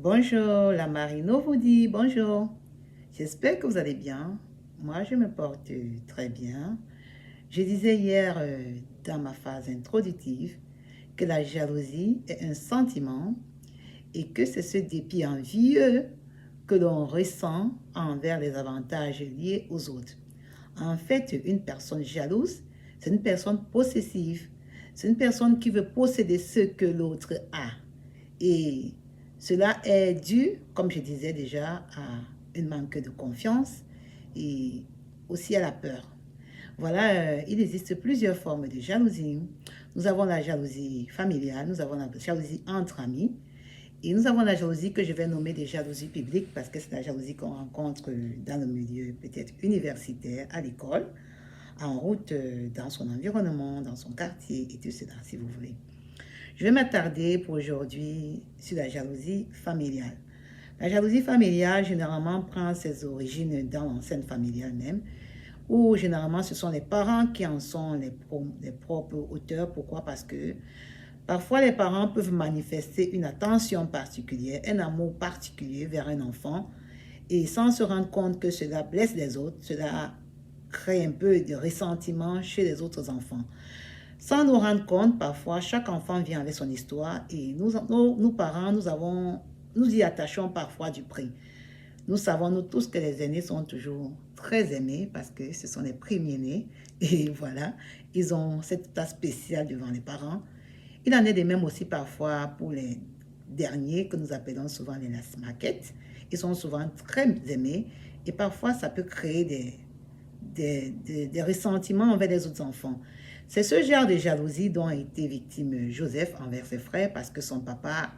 Bonjour, la Marino vous dit bonjour. J'espère que vous allez bien. Moi, je me porte très bien. Je disais hier dans ma phase introductive que la jalousie est un sentiment et que c'est ce dépit envieux que l'on ressent envers les avantages liés aux autres. En fait, une personne jalouse, c'est une personne possessive. C'est une personne qui veut posséder ce que l'autre a. Et cela est dû, comme je disais déjà, à un manque de confiance et aussi à la peur. Voilà, il existe plusieurs formes de jalousie. Nous avons la jalousie familiale, nous avons la jalousie entre amis, et nous avons la jalousie que je vais nommer des jalousies publiques parce que c'est la jalousie qu'on rencontre dans le milieu peut-être universitaire, à l'école, en route, dans son environnement, dans son quartier et tout cela, si vous voulez. Je vais m'attarder pour aujourd'hui sur la jalousie familiale. La jalousie familiale, généralement, prend ses origines dans l'enceinte familiale même, où généralement ce sont les parents qui en sont les propres auteurs. Pourquoi? Parce que parfois les parents peuvent manifester une attention particulière, un amour particulier vers un enfant, et sans se rendre compte que cela blesse les autres, cela crée un peu de ressentiment chez les autres enfants. Sans nous rendre compte, parfois, chaque enfant vient avec son histoire et nous parents, nous y attachons parfois du prix. Nous savons, nous tous, que les aînés sont toujours très aimés parce que ce sont les premiers-nés. Et voilà, ils ont cette place spéciale devant les parents. Il en est de même aussi parfois pour les derniers que nous appelons souvent les last market. Ils sont souvent très aimés et parfois ça peut créer des ressentiments envers les autres enfants. C'est ce genre de jalousie dont a été victime Joseph envers ses frères parce que son papa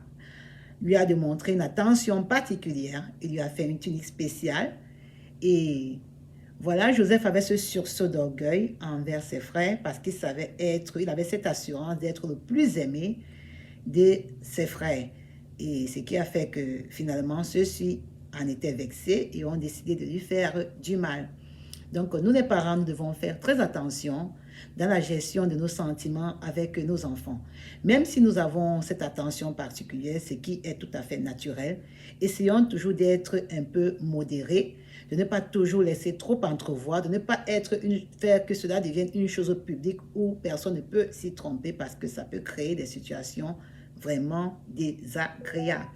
lui a démontré une attention particulière. Il lui a fait une tunique spéciale. Et voilà, Joseph avait ce sursaut d'orgueil envers ses frères parce il avait cette assurance d'être le plus aimé de ses frères. Et ce qui a fait que finalement, ceux-ci en étaient vexés et ont décidé de lui faire du mal. Donc, nous les parents, nous devons faire très attention dans la gestion de nos sentiments avec nos enfants. Même si nous avons cette attention particulière, ce qui est tout à fait naturel, essayons toujours d'être un peu modérés, de ne pas toujours laisser trop entrevoir, de ne pas faire que cela devienne une chose publique où personne ne peut s'y tromper parce que ça peut créer des situations vraiment désagréables.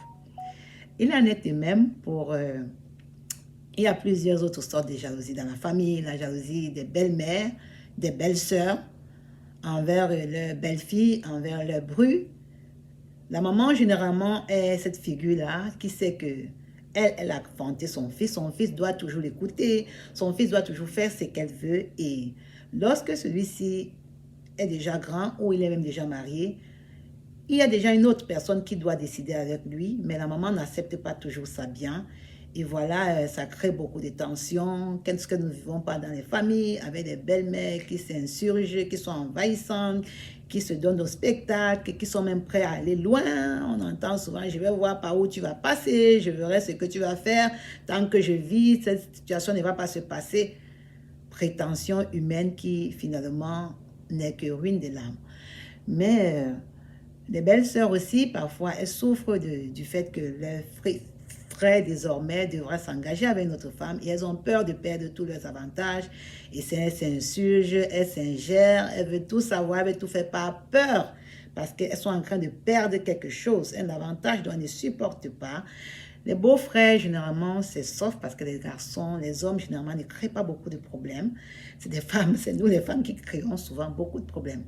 Il en est de même pour il y a plusieurs autres sortes de jalousie dans la famille. La jalousie des belles-mères, des belles-sœurs, envers leurs belles-filles, envers leurs bru. La maman, généralement, est cette figure-là qui sait que elle a vanté son fils doit toujours l'écouter, son fils doit toujours faire ce qu'elle veut. Et lorsque celui-ci est déjà grand ou il est même déjà marié, il y a déjà une autre personne qui doit décider avec lui, mais la maman n'accepte pas toujours ça bien. Et voilà, ça crée beaucoup de tensions. Qu'est-ce que nous ne vivons pas dans les familles avec des belles-mères qui s'insurgent, qui sont envahissantes, qui se donnent au spectacle, qui sont même prêts à aller loin. On entend souvent, je vais voir par où tu vas passer, je verrai ce que tu vas faire. Tant que je vis, cette situation ne va pas se passer. Prétention humaine qui finalement n'est que ruine de l'âme. Mais les belles-sœurs aussi, parfois, elles souffrent du fait que leurs frères désormais devraient s'engager avec notre femme et elles ont peur de perdre tous leurs avantages. Et elles s'insurgent, elles s'ingèrent, elles veulent tout savoir, elles veulent tout faire par peur parce qu'elles sont en train de perdre quelque chose, un avantage dont elles ne supportent pas. Les beaux-frères, généralement, c'est sauf parce que les garçons, les hommes, généralement, ne créent pas beaucoup de problèmes. C'est des femmes, c'est nous les femmes qui créons souvent beaucoup de problèmes.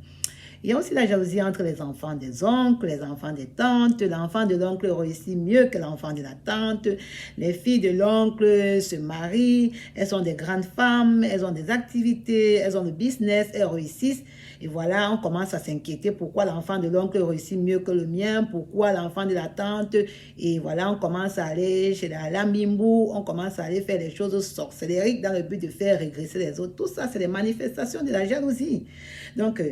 Il y a aussi la jalousie entre les enfants des oncles, les enfants des tantes. L'enfant de l'oncle réussit mieux que l'enfant de la tante. Les filles de l'oncle se marient. Elles sont des grandes femmes. Elles ont des activités. Elles ont le business. Elles réussissent. Et voilà, on commence à s'inquiéter pourquoi l'enfant de l'oncle réussit mieux que le mien, pourquoi l'enfant de la tante. Et voilà, on commence à aller chez la lamimbou, on commence à aller faire des choses sorcellériques dans le but de faire régresser les autres. Tout ça, c'est des manifestations de la jalousie. Donc,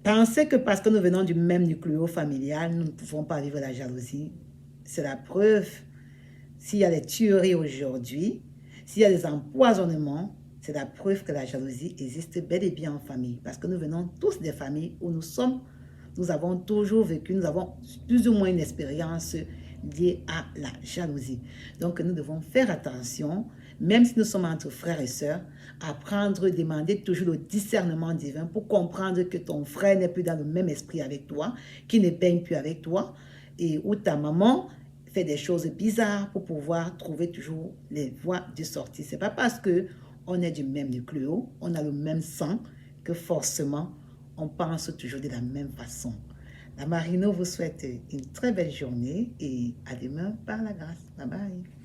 penser que parce que nous venons du même nucléo familial, nous ne pouvons pas vivre la jalousie, c'est la preuve. S'il y a des tueries aujourd'hui, s'il y a des empoisonnements, c'est la preuve que la jalousie existe bel et bien en famille. Parce que nous venons tous des familles où nous avons toujours vécu, nous avons plus ou moins une expérience liées à la jalousie. Donc, nous devons faire attention, même si nous sommes entre frères et sœurs, apprendre, demander toujours le discernement divin pour comprendre que ton frère n'est plus dans le même esprit avec toi, qui ne peigne plus avec toi, et où ta maman fait des choses bizarres pour pouvoir trouver toujours les voies de sortie. C'est pas parce que on est du même nucléo, on a le même sang, que forcément, on pense toujours de la même façon. La Marino vous souhaite une très belle journée et à demain par la grâce. Bye bye.